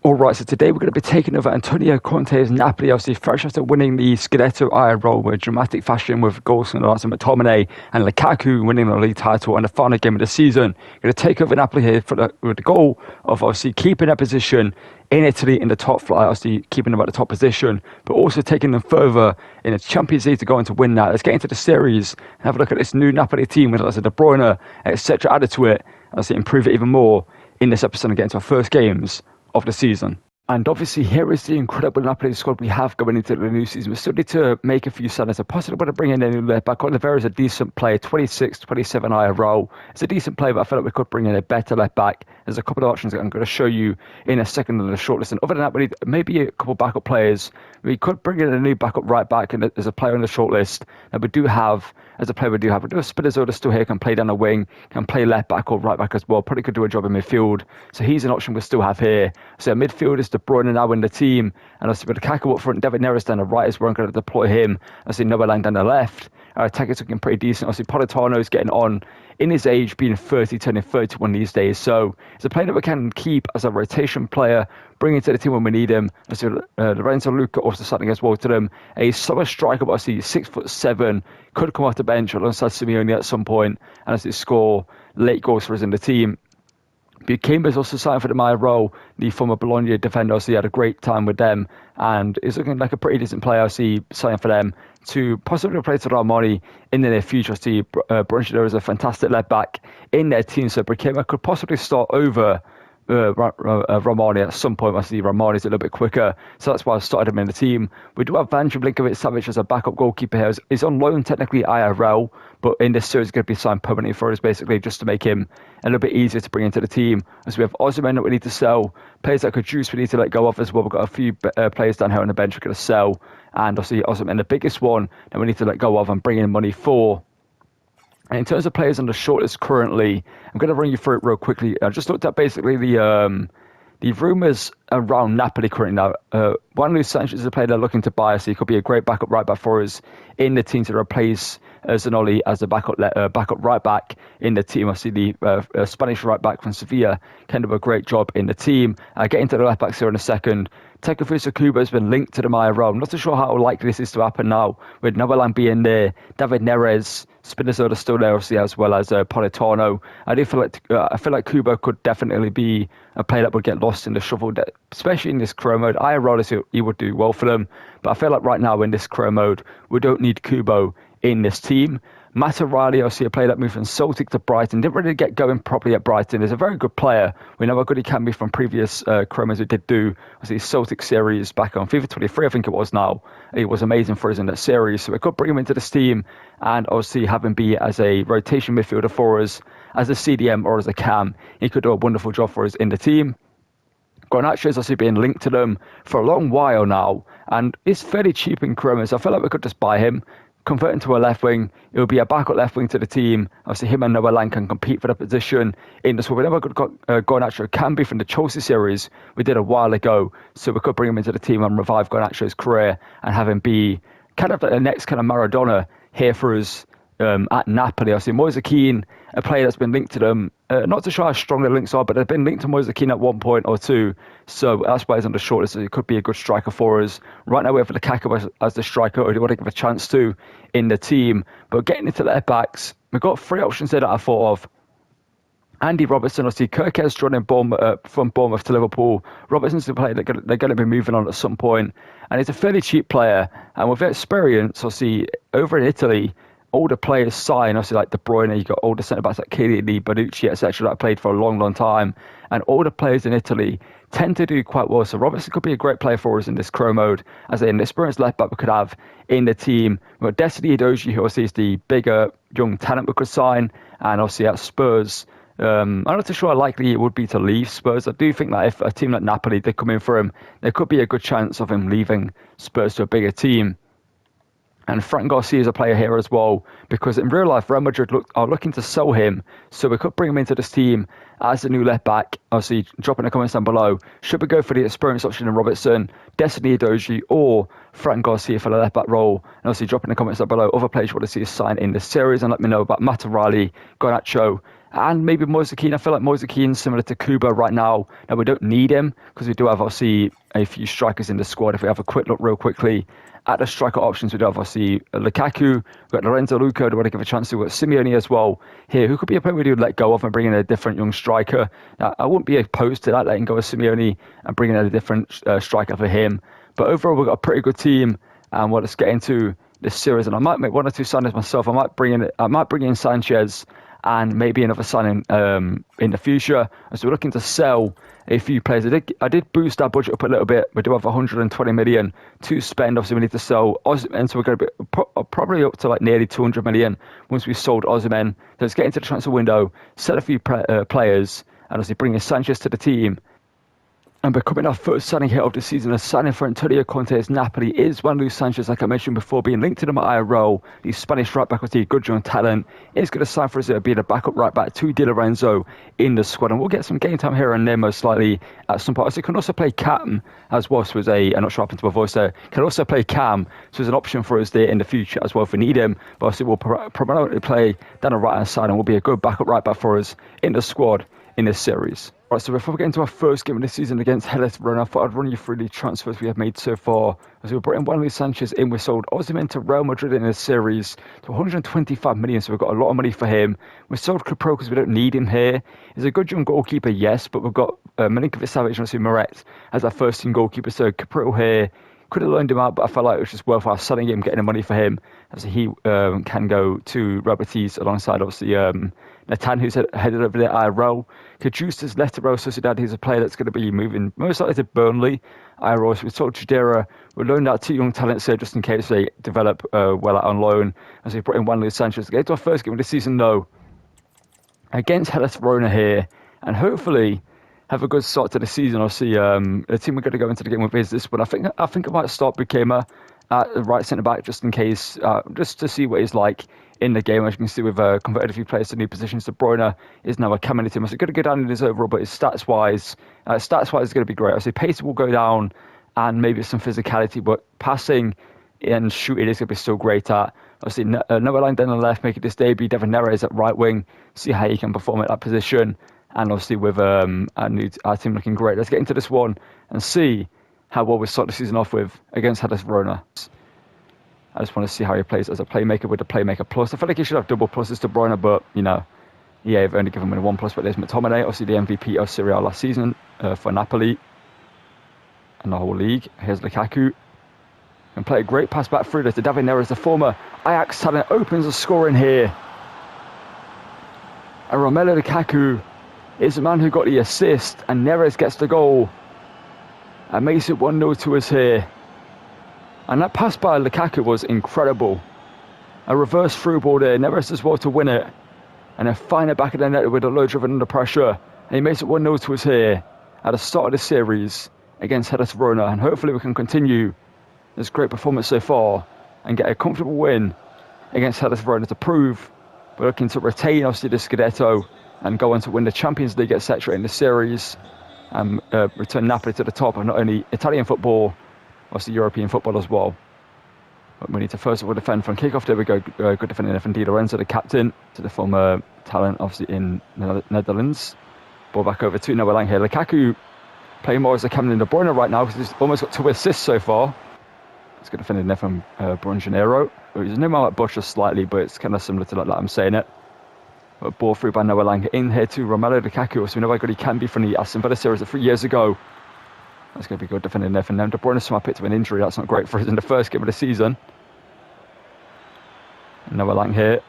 Alright, so today we're going to be taking over Antonio Conte's Napoli, obviously fresh after winning the Scudetto iron roll with dramatic fashion with goals from the likes of McTominay and Lukaku winning the league title and the final game of the season. Going to take over Napoli here with the goal of obviously keeping their position in Italy in the top flight, obviously keeping them at the top position, but also taking them further in the Champions League to go on to win that. Let's get into the series and have a look at this new Napoli team with lots of De Bruyne, etc. added to it, and obviously improve it even more in this episode and get into our first games of the season. And obviously here is the incredible Napoli squad we have going into the new season. We still need to make a few signings. I possibly want to bring in a new left back. Oliveira is a decent player, 26, 27 IRL. It's a decent player, but I feel like we could bring in a better left back. There's a couple of options that I'm going to show you in a second on the shortlist. And other than that, we need maybe a couple backup players. We could bring in a new backup right back, and there's a player on the shortlist that we do have. As a player, we do have Spinazzola still here, can play down the wing, can play left back or right back as well. Probably could do a job in midfield. So he's an option we still have here. So midfield is De Bruyne now in the team. And obviously with Lukaku up front, David Neres down the right is where I'm going to deploy him. I see Noah Lang down the left. Attacking's looking pretty decent. Obviously Politano is getting on in his age, being 30, turning 31 these days. So it's a player that we can keep as a rotation player, bring into the team when we need him. So Lorenzo Luca also starting as well to them. A summer striker, but obviously 6'7", could come off the bench alongside Simeone at some point and as they score late goals for us in the team. Bukemba's also signed for the Maya role, the former Bologna defender, so he had a great time with them and is looking like a pretty decent player. I see signing for them to possibly replace Ramoni in the near future. I see Brunchidor is a fantastic left back in their team, so Bukemba could possibly start over Ramoni at some point. I see Ramoni's a little bit quicker, so that's why I started him in the team. We do have Vanja Blinkovic-Savic as a backup goalkeeper here. He's on loan technically IRL, but in this series he's going to be signed permanently for us, basically just to make him a little bit easier to bring into the team. As we have Osimhen that we need to sell, players like Kudus we need to let go of as well. We've got a few players down here on the bench we're going to sell, and obviously Osimhen, the biggest one that we need to let go of and bring in money for. And in terms of players on the shortlist currently, I'm going to run you through it real quickly. I just looked at basically the rumours around Napoli currently now. Juan Luis Sanchez is a player they're looking to buy, so he could be a great backup right back for us in the team to replace Zanoli as a backup right back in the team. I see the Spanish right back from Sevilla can do a great job in the team. Get into the left backs here in a second. Takefusa Kubo has been linked to the Maya role. I'm not too sure how likely this is to happen now, with Noah Lang being there, David Neres, Spinazzola still there, obviously, as well as Politano. I feel like Kubo could definitely be a player that would get lost in the shuffle, especially in this career mode. I rollers he would do well for them, but I feel like right now in this career mode, we don't need Kubo in this team. Matarali, I see a player that moved from Celtic to Brighton. Didn't really get going properly at Brighton. He's a very good player. We know how good he can be from previous careers we did do. I see Celtic series back on FIFA 23, I think it was now. He was amazing for us in that series. So we could bring him into this team and obviously have him be as a rotation midfielder for us, as a CDM or as a cam. He could do a wonderful job for us in the team. Garnacho is obviously being linked to them for a long while now, and it's fairly cheap in Cremas. I feel like we could just buy him, convert into a left wing. It would be a backup left wing to the team. Obviously, him and Noah Lang can compete for the position in this one. We never got Garnacho can be from the Chelsea series we did a while ago, so we could bring him into the team and revive Garnacho's career and have him be kind of the next kind of Maradona here for us at Napoli. I see Moise Kean, a player that's been linked to them. Not too sure how strong the links are, but they've been linked to Moise Kean at one point or two. So that's why he's on the shortlist. So he could be a good striker for us. Right now we have Lukaku as the striker, or do you want to give a chance to in the team? But getting into left backs, we've got three options there that I thought of. Andy Robertson, obviously Kirk's joining from Bournemouth to Liverpool. Robertson's the player they're going to be moving on at some point, and he's a fairly cheap player. And with experience, obviously over in Italy, older players sign, obviously like De Bruyne, you've got older centre-backs like Chiellini, Bonucci, etc. that played for a long, long time. And older players in Italy tend to do quite well. So Robertson could be a great player for us in this career mode, as an experienced left-back we could have in the team. We've got Destiny Edozie, who obviously is the bigger young talent we could sign. And obviously at Spurs, I'm not too sure how likely it would be to leave Spurs. I do think that if a team like Napoli did come in for him, there could be a good chance of him leaving Spurs to a bigger team. And Frank Garcia is a player here as well, because in real life, Real Madrid are looking to sell him. So we could bring him into this team as a new left back. Obviously, drop in the comments down below. Should we go for the experience option in Robertson, Destiny Edozie, or Frank Garcia for the left back role? And obviously, drop in the comments down below other players you want to see us sign in this series, and let me know about Matarali, Garnacho, And maybe Moise Kean. I feel like Moise Kean's similar to Kuba right now. Now, we don't need him because we do have, obviously, a few strikers in the squad. If we have a quick look real quickly at the striker options, we do have, obviously, Lukaku. We've got Lorenzo Luca. Do want to give a chance to Simeone as well here, who could be a player we do let go of and bring in a different young striker. Now, I wouldn't be opposed to that, letting go of Simeone and bringing in a different striker for him. But overall, we've got a pretty good team. And let's get into this series. And I might make one or two signings myself. I might bring in Sanchez and maybe another signing in the future. As we're looking to sell a few players. I did boost our budget up a little bit. We do have 120 million to spend. Obviously, we need to sell Osimhen, so we're going to be probably up to like nearly 200 million once we've sold Osimhen. So let's get into the transfer window, sell a few players, and obviously bring in Sanchez to the team. And becoming our first signing here of the season, a signing for Antonio Conte's Napoli is Juan Luis Sanchez, like I mentioned before, being linked to them at IRO. The Spanish right back with the good young talent is going to sign for us to be the backup right back to Di Lorenzo in the squad. And we'll get some game time here and there most likely at some point. So he can also play Cam as well. So I'm not sure what happened to my voice there. Can also play Cam. So there's an option for us there in the future as well if we need him. But obviously we'll predominantly play down the right hand side and will be a good backup right back for us in the squad in this series. Right, so before we get into our first game of the season against Hellas Verona, I thought I'd run you through the transfers we have made so far. As we brought in Juan Luis Sanchez in, we sold Osimhen to Real Madrid in this series to 125 million, so we've got a lot of money for him. We sold Capro because we don't need him here. He's a good young goalkeeper, yes, but we've got Milinkovic-Savic and obviously Moret as our first team goalkeeper, so Capro here could have loaned him out, but I felt like it was just worthwhile selling him, getting the money for him, as he can go to Real Betis alongside obviously Nathan, who's headed over there IRO. Cajusta's left to Real Sociedad. He's a player that's going to be moving most likely to Burnley. IRO. So we sold Chidera. We loaned out two young talents there just in case they develop well out on loan. As we brought in Juan Luis Sanchez to get to our first game of the season, though, against Hellas Verona here, and hopefully have a good start to the season. Obviously, the team we're going to go into the game with is this one. I think I might start Bukema at the right centre back just in case, just to see what he's like in the game. As you can see, we've converted a few players to new positions. De Bruyne is now a coming team. So it's going to go down in his overall, but his stats-wise is going to be great. I say pace will go down and maybe some physicality, but passing and shooting is going to be still great at. Obviously, Noah Lang down the left, making this debut. Devin Neres at right wing. See how he can perform at that position. And obviously with our team looking great. Let's get into this one and see how well we start the season off with against Hellas Verona. I just want to see how he plays as a playmaker with the Playmaker Plus. I feel like he should have double pluses to Bruyne, but, EA have only given him a 1 plus. But there's McTominay, obviously the MVP of Serie A last season for Napoli and the whole league. Here's Lukaku. And play a great pass back through there to David Neres, the former Ajax talent, opens the scoring here. And Romelu Lukaku is the man who got the assist, and Neres gets the goal and makes it 1-0 to us here. And that pass by Lukaku was incredible. A reverse through ball there, Neres as well to win it. And then find it back at the net with a low driven under pressure. And he makes it 1-0 to us here at the start of the series against Hellas Verona. And hopefully we can continue this great performance so far and get a comfortable win against Hellas Verona to prove we're looking to retain obviously the Scudetto and go on to win the Champions League, etc. in the series and return Napoli to the top of not only Italian football, obviously European football as well. But we need to first of all defend from kick-off. There we go, good defending from Di Lorenzo, the captain, to the former talent obviously in the Netherlands. Ball back over to Noah Lang here. Lukaku playing more as a captain in De Bruyne right now because he's almost got 2 assists so far. It's good defending there from Bronjanero. He's no more like Bush just slightly, but it's kind of similar to like I'm saying it. But ball through by Noah Lang in here to Romelu Lukaku. So we know how good he can be from the Aston Villa series of 3 years ago. That's going to be good defending there from them. De Bruyne somehow picked up an injury. That's not great for us in the first game of the season. Noah Lang here.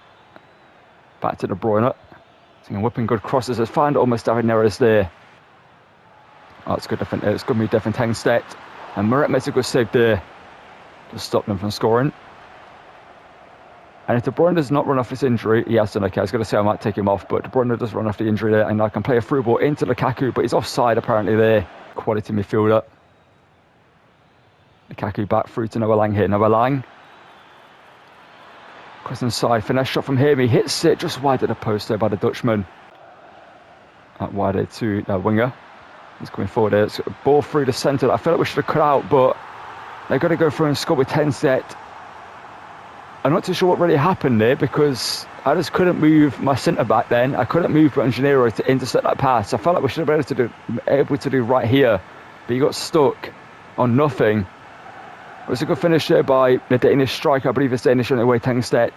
Back to De Bruyne. Taking whipping good crosses. Let's find almost David Neres there. Oh, it's good defending. It's good move there from Tengstedt. And Moret makes a good save there to stop them from scoring. And if De Bruyne does not run off his injury, he has done okay. I was going to say I might take him off, but De Bruyne does run off the injury there, and I can play a through ball into Lukaku, but he's offside apparently there. Quality midfielder. Lukaku back through to Noah Lang here. Noah Lang. Cross inside, finesse shot from here. He hits it just wide of the post there by the Dutchman. Out wide to winger. He's coming forward there. It's a ball through the centre that I feel like we should have cut out, but they've got to go through and score with 10 set. I'm not too sure what really happened there because I just couldn't move my centre-back then. I couldn't move Gennaro to intercept that pass. I felt like we should have been able to do right here. But he got stuck on nothing. It was a good finish there by the Danish striker. I believe it's Danish on the way, Tangstedt.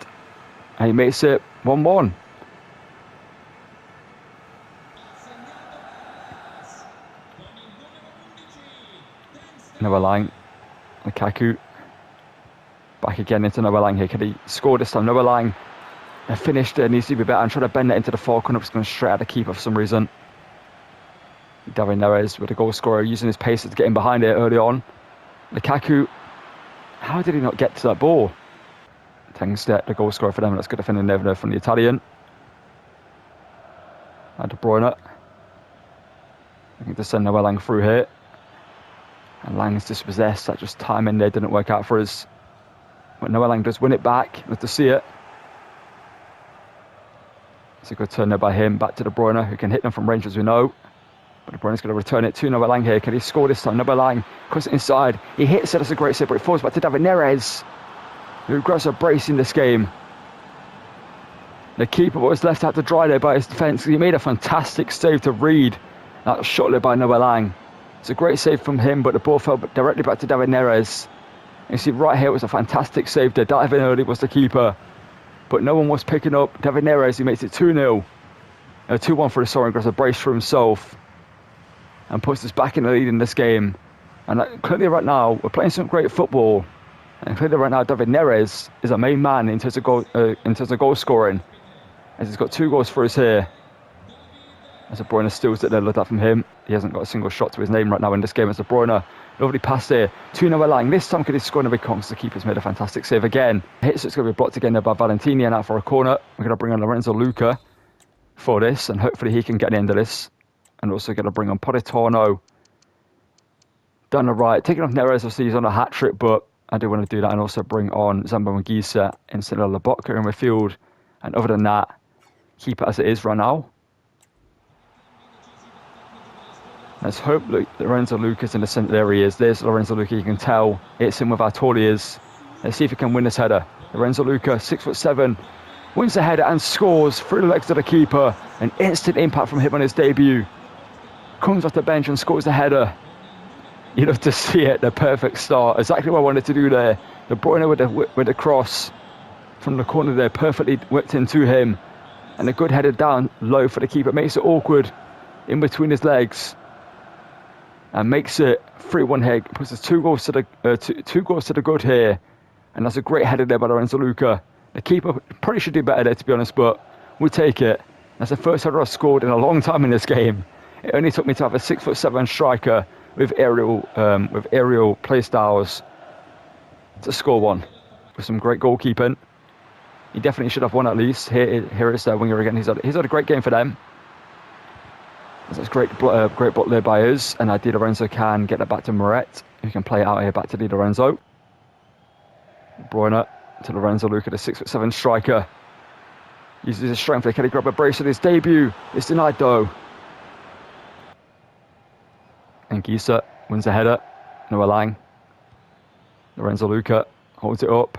And he makes it 1-1. Noah Lang. Lukaku. Back again into Noah Lang here. Can he score this time? Noah Lang. The finish there needs to be better. I'm trying to bend it into the far corner. It's going straight at the keeper for some reason. David Neres with the goal scorer using his pace to get in behind it early on. Lukaku. How did he not get to that ball? Tangstedt, the goal scorer for them. That's good defending there from the Italian. And De Bruyne. Looking to send Noah Lang through here. And Lang's dispossessed. That just timing there didn't work out for us. But Noah Lang does win it back. Good to see it. It's a good turn there by him. Back to De Bruyne, who can hit them from range as we know. But De Bruyne's going to return it to Noah Lang here. Can he score this time? Noah Lang cuts it inside. He hits it. That's a great save, but it falls back to David Neres, who grabs a brace in this game. The keeper was left out to dry there by his defence. He made a fantastic save to read that shot there by Noah Lang. It's a great save from him, but the ball fell directly back to David Neres. And you see right here, it was a fantastic save there. Diving early was the keeper, but no one was picking up David Neres, who makes it 2-0. 2-1 for the Soren, grabs a brace for himself and puts us back in the lead in this game. And clearly right now, we're playing some great football. And clearly right now, David Neres is a main man in terms of goal scoring, as he's got 2 goals for us here. As De Bruyne steals it there, look at that from him. He hasn't got a single shot to his name right now in this game as De Bruyne. Lovely pass there to Noah Lang. This time could he score in a big con, because the keeper's made a fantastic save again. Hits it's going to be blocked again there by Valentini, and out for a corner. We're going to bring on Lorenzo Luca for this, and hopefully he can get the end of this. And also going to bring on Politano down the right. Taking off Neres, obviously he's on a hat-trick, but I do want to do that, and also bring on Zambo Anguissa instead of Lobotka in midfield. And other than that, keep it as it is right now. Let's hope Lorenzo Luca's in the centre. There he is. There's Lorenzo Luca. You can tell it's him with our is. Let's see if he can win this header. Lorenzo Luca, 6'7", wins the header and scores through the legs of the keeper. An instant impact from him on his debut. Comes off the bench and scores the header. You love to see it. The perfect start. Exactly what I wanted to do there. De Bruyne with the cross from the corner there, perfectly whipped into him. And a good header down low for the keeper. Makes it awkward in between his legs. And makes it 3-1 here. Puts us 2 goals to the good here. And that's a great header there by Lorenzo Luca. The keeper probably should do better there, to be honest, but we'll take it. That's the first header I've scored in a long time in this game. It only took me to have a 6'7" striker with aerial play styles to score one. With some great goalkeeping. He definitely should have won at least. Here is their winger again. He's had a great game for them. That's great block there by us, and Di Lorenzo can get it back to Moret, who can play it out here back to Di Lorenzo. Bruyne to Lorenzo Luca, the 6'7" striker. Uses his strength. Can he grab a brace at his debut? It's denied though. Anguissa wins the header. Noah Lang. Lorenzo Luca holds it up.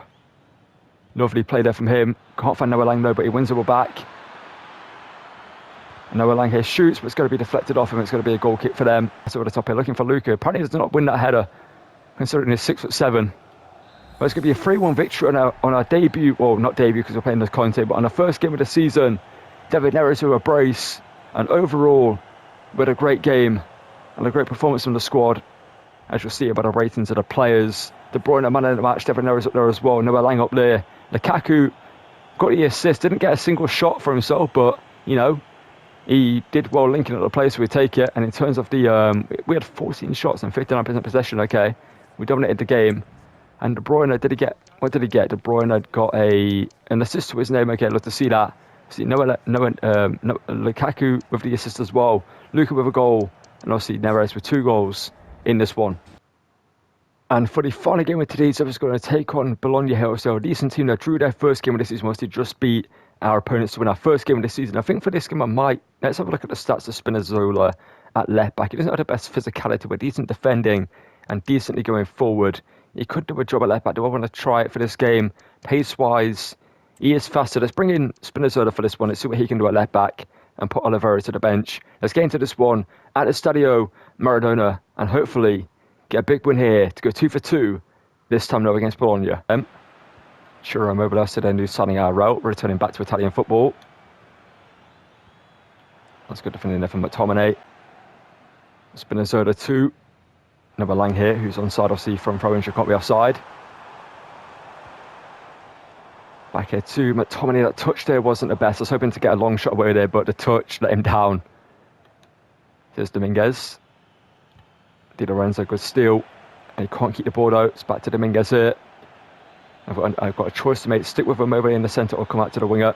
Lovely play there from him. Can't find Noah Lang though, but he wins it all back. Noah Lang here shoots, but it's going to be deflected off him. It's going to be a goal kick for them. So at the top here, looking for Luca. Apparently he does not win that header, considering he's 6'7". But it's going to be a 3-1 victory on our debut. Well, not debut because we're playing the Conte, but on the first game of the season. David Neres with a brace. And overall, with a great game and a great performance from the squad. As you'll see about the ratings of the players. De Bruyne, man of the match. David Neres up there as well. Noah Lang up there. Lukaku got the assist. Didn't get a single shot for himself, but, you know, he did well linking at the place, so we take it. And in terms of the, we had 14 shots and 59% possession, okay. We dominated the game. And De Bruyne, what did he get? De Bruyne got an assist to his name, okay, love to see that. See Lukaku with the assist as well. Luka with a goal, and obviously Neres with 2 goals in this one. And for the final game of today's episode, we're going to take on Bologna here. So a decent team that drew their first game of the season, mostly just beat our opponents to win our first game of the season. I think for this game, let's have a look at the stats of Spinazzola at left back. He doesn't have the best physicality, but decent defending and decently going forward. He could do a job at left back. Do I want to try it for this game? Pace-wise, He is faster. Let's bring in Spinazzola for this one. Let's see what he can do at left back and put Oliveira to the bench. Let's get into this one at the Stadio Maradona and hopefully get a big win here to go 2 for 2, this time though against Bologna. Chiro Immobile today new signing our route, returning back to Italian football. That's good defending there from McTominay. Spinazzola 2. Another Lang here, who's onside obviously from throw-in, can't be offside. Back here to McTominay. That touch there wasn't the best. I was hoping to get a long shot away there, but the touch let him down. Here's Dominguez. Di Lorenzo, good steal. And he can't keep the ball out. It's back to Dominguez here. I've got a choice to make. Stick with him over in the centre or come out to the winger.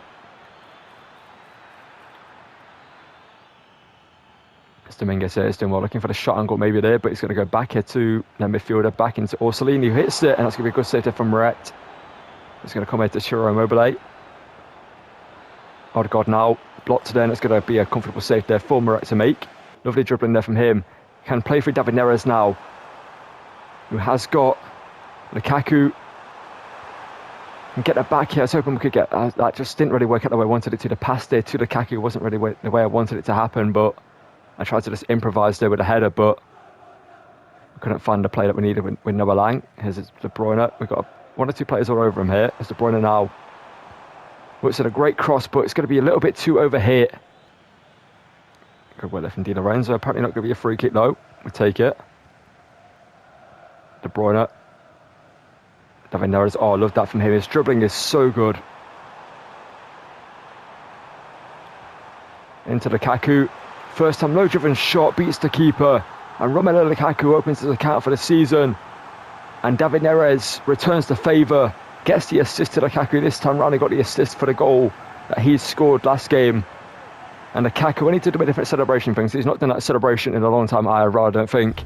It's Dominguez here. He's doing well. Looking for the shot angle maybe there, but he's going to go back here to the midfielder. Back into Orsolini, who hits it. And that's going to be a good save there from Moret. He's going to come here to Chiro Immobile. Odegaard now blocked there, and it's going to be a comfortable save there for Moret to make. Lovely dribbling there from him. Can play through David Neres now, who has got Lukaku. And get that back here. I was hoping we could get that. Just didn't really work out the way I wanted it to. The pass there to Lukaku wasn't really the way I wanted it to happen, but I tried to just improvise there with a header, but I couldn't find the play that we needed with Noah Lang. Here's De Bruyne. We've got one or two players all over him here. It's De Bruyne now. Works at a great cross, but it's going to be a little bit too overhit. Good work there from Di Lorenzo. Apparently not going to be a free kick though. We'll take it. De Bruyne. David Neres. Oh, I love that from him. His dribbling is so good. Into Lukaku. First time low driven shot, beats the keeper. And Romelu Lukaku opens his account for the season. And David Neres returns the favour, gets the assist to Lukaku this time round. He got the assist for the goal that he scored last game. And Lukaku, when he did a different celebration things, he's not done that celebration in a long time either, I don't think.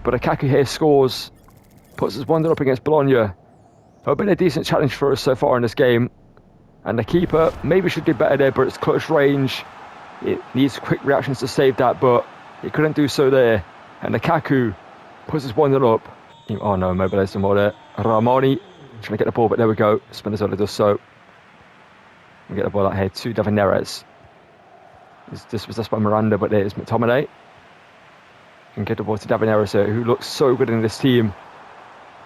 But Lukaku here scores, puts us 1-0 up against Bologna. It's been a decent challenge for us so far in this game. And the keeper maybe should do better there, but it's close range. It needs quick reactions to save that, but he couldn't do so there. And Lukaku puts us 1-0 up. Oh no, Immobile some more there. Ramoni trying to get the ball, but there we go. Spinazzola does so. We get the ball out here to David Neres. This was just by Miranda, but there's McTominay. And get the ball to David Neres here, who looks so good in this team.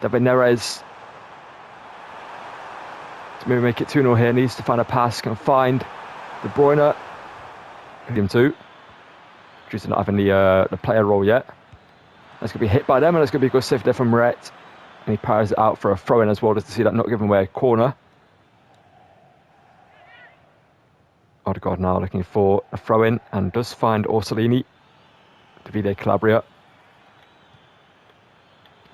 David Neres to maybe make it 2-0 here. Needs to find a pass. Can find De Bruyne. Him too. Due to not having the player role yet. That's going to be hit by them, and it's going to be a good save there from Moret. And he powers it out for a throw-in as well, just to see that not giving away a corner. Odegaard now looking for a throw-in, and does find Orsolini. Davide Calabria.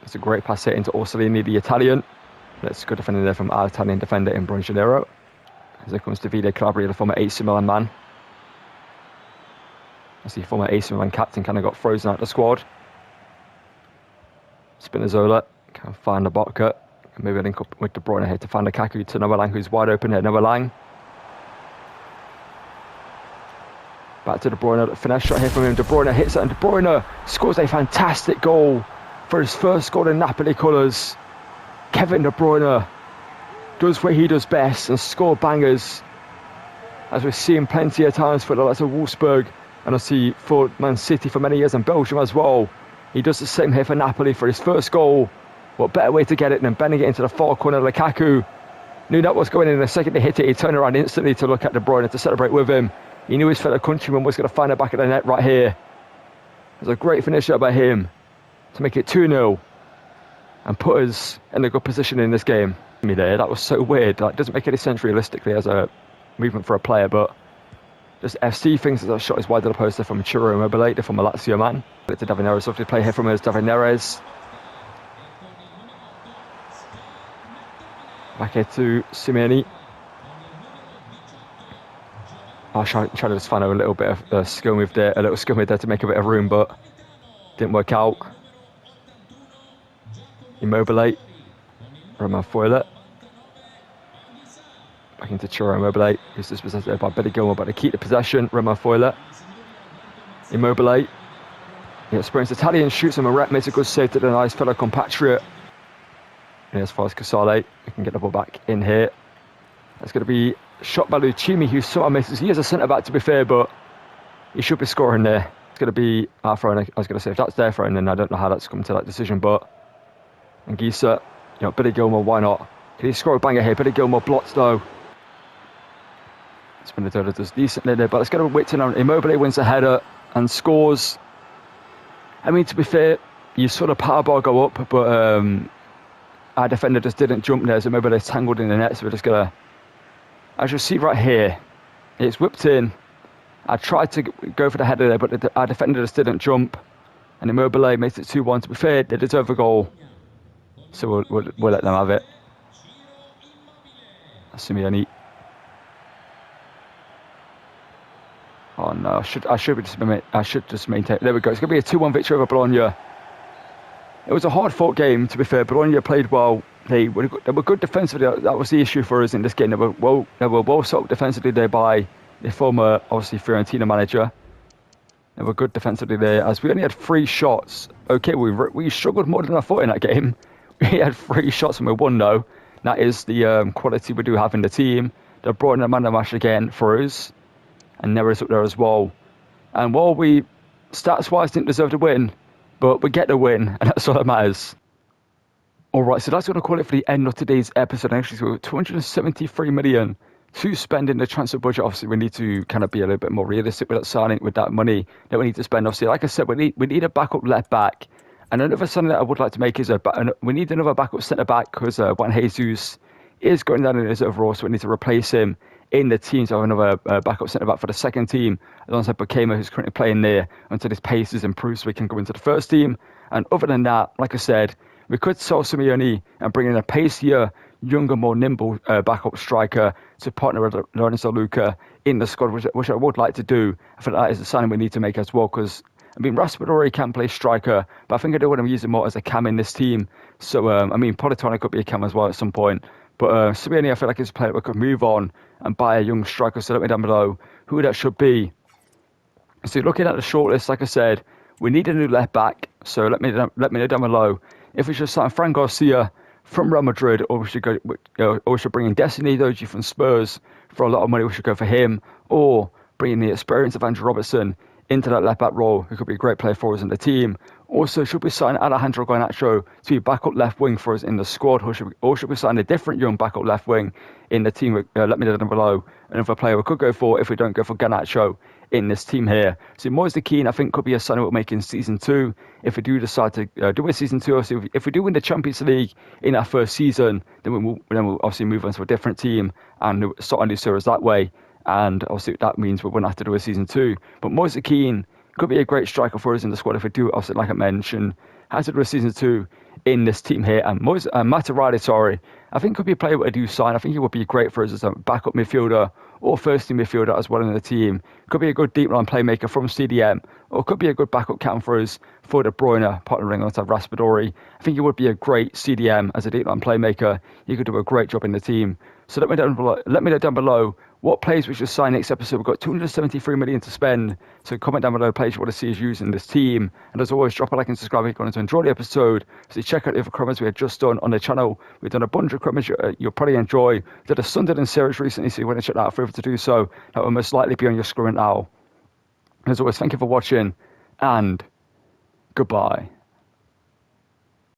It's a great pass here into Orsolini, the Italian. That's good defending there from our Italian defender in Bronzolero. As it comes to Davide Calabria, the former AC Milan man. As the former AC Milan captain kind of got frozen out of the squad. Spinazzola can find the Botka. Can maybe link up with De Bruyne here to find Lukaku to Noah Lang, who's wide open here. Noah Lang. Back to De Bruyne. The finesse shot here from him. De Bruyne hits it, and De Bruyne scores a fantastic goal for his first goal in Napoli colours. Kevin De Bruyne does what he does best and score bangers, as we've seen plenty of times for the likes of Wolfsburg, and I see for Man City for many years, and Belgium as well. He does the same here for Napoli for his first goal. What better way to get it than bending it into the far corner. Lukaku knew that was going in. The second he hit it, he turned around instantly to look at De Bruyne to celebrate with him. He knew his fellow countryman was going to find it back at the net right here. It was a great finish up by him to make it 2-0 and put us in a good position in this game. That was so weird. That doesn't make any sense realistically as a movement for a player, but just FC thinks as that shot is wide of the poster from Chiro Immobile, from a Lazio man. But to David Neres, lovely play here from us. David Neres. Back here to Simeone. I tried to just find a little bit of skill move there, a little skill move there to make a bit of room, but didn't work out. Immobile. Roman Foiler. Back into Chiro Immobile, who's dispossessed there by Billy Gilmore, but to keep the possession. Roman Foiler. Immobile. The experienced Italian shoots, and Moret makes a good save to the nice fellow compatriot. And as far as Casale, we can get the ball back in here. That's going to be shot by Lucchini, who sort of misses. He is a centre-back, to be fair, but he should be scoring there. It's going to be our throw-in. I was going to say, if that's their throw-in, then I don't know how that's come to that decision, but Anguissa, Billy Gilmore, why not? Can he score a banger here? Billy Gilmore blocks, though. Spinazzola does decently there, but let's go to Whitton. Immobile wins the header and scores. I mean, to be fair, you saw the power bar go up, but our defender just didn't jump there, so Immobile is tangled in the net, so we're just going to, as you'll see right here, it's whipped in. I tried to go for the header there, but our defender just didn't jump, and Immobile makes it 2-1. To be fair, they deserve a goal, so we'll let them have it. Simeone. Oh no! I should just maintain. There we go. It's going to be a 2-1 victory over Bologna. It was a hard-fought game, to be fair. Bologna played well. They were good defensively. That was the issue for us in this game. They were well set up defensively there by the former, obviously, Fiorentina manager. They were good defensively there, as we only had 3 shots. Okay, we struggled more than I thought in that game. We had 3 shots and we won, though. That is the quality we do have in the team. They brought in a man of match again for us. And Neres up there as well. And while we, stats-wise, didn't deserve to win, but we get the win, and that's all that matters. Alright, so that's going to call it for the end of today's episode. Actually, so 273 million to spend in the transfer budget. Obviously, we need to kind of be a little bit more realistic with that signing, with that money that we need to spend. Obviously, like I said, we need a backup left back. And another signing that I would like to make is we need another backup centre back, because Juan Jesus is going down in his overall, so we need to replace him in the team, to have another backup centre-back for the second team, alongside Bukema, who's currently playing there, until his pace is improved so we can go into the first team. And other than that, like I said, we could sell Simeone and bring in a pacier, younger, more nimble backup striker to partner with Lorenzo Luca in the squad, which I would like to do. I think that is a signing we need to make as well, because, I mean, Raspadori can play striker, but I think I do want to use him more as a cam in this team. So, I mean, Politano could be a cam as well at some point. But Simeone, I feel like he's a player that we could move on and buy a young striker. So let me down below who that should be. So looking at the shortlist, like I said, we need a new left back. So let me know down below if we should sign Fran Garcia from Real Madrid, or we should bring in Destiny Doji from Spurs for a lot of money. We should go for him, or bring in the experience of Andrew Robertson into that left back role, who could be a great player for us in the team. Also, should we sign Alejandro Garnacho to be backup left wing for us in the squad, or should we sign a different young backup left wing in the team? Let me know down below another player we could go for if we don't go for Garnacho in this team here. So Moise Keane, I think, could be a signing we'll make in season 2 if we do decide to do a season 2. Obviously, if we do win the Champions League in our first season, then we'll obviously move on to a different team and start a new series that way. And obviously that means we won't have to do a season 2. But Moise Keane could be a great striker for us in the squad if we do, obviously, like I mentioned, has to do a season 2 in this team here. And Materazzi, I think could be a player we do sign. I think he would be great for us as a backup midfielder or first team midfielder as well in the team. Could be a good deep line playmaker from CDM, or could be a good backup cam for us for De Bruyne, partnering alongside Raspadori. I think he would be a great CDM as a deep line playmaker. He could do a great job in the team. So let me know down below what players we should sign next episode. We've got 273 million to spend. So comment down below players you want to see us use in this team. And as always, drop a like and subscribe if you want to enjoy the episode. So check out the other comments we had just done on the channel. We've done a bunch of comments you'll probably enjoy. We did a Sunderland series recently, so you want to check that out. Feel free to do so. That will most likely be on your screen now. As always, thank you for watching, and goodbye.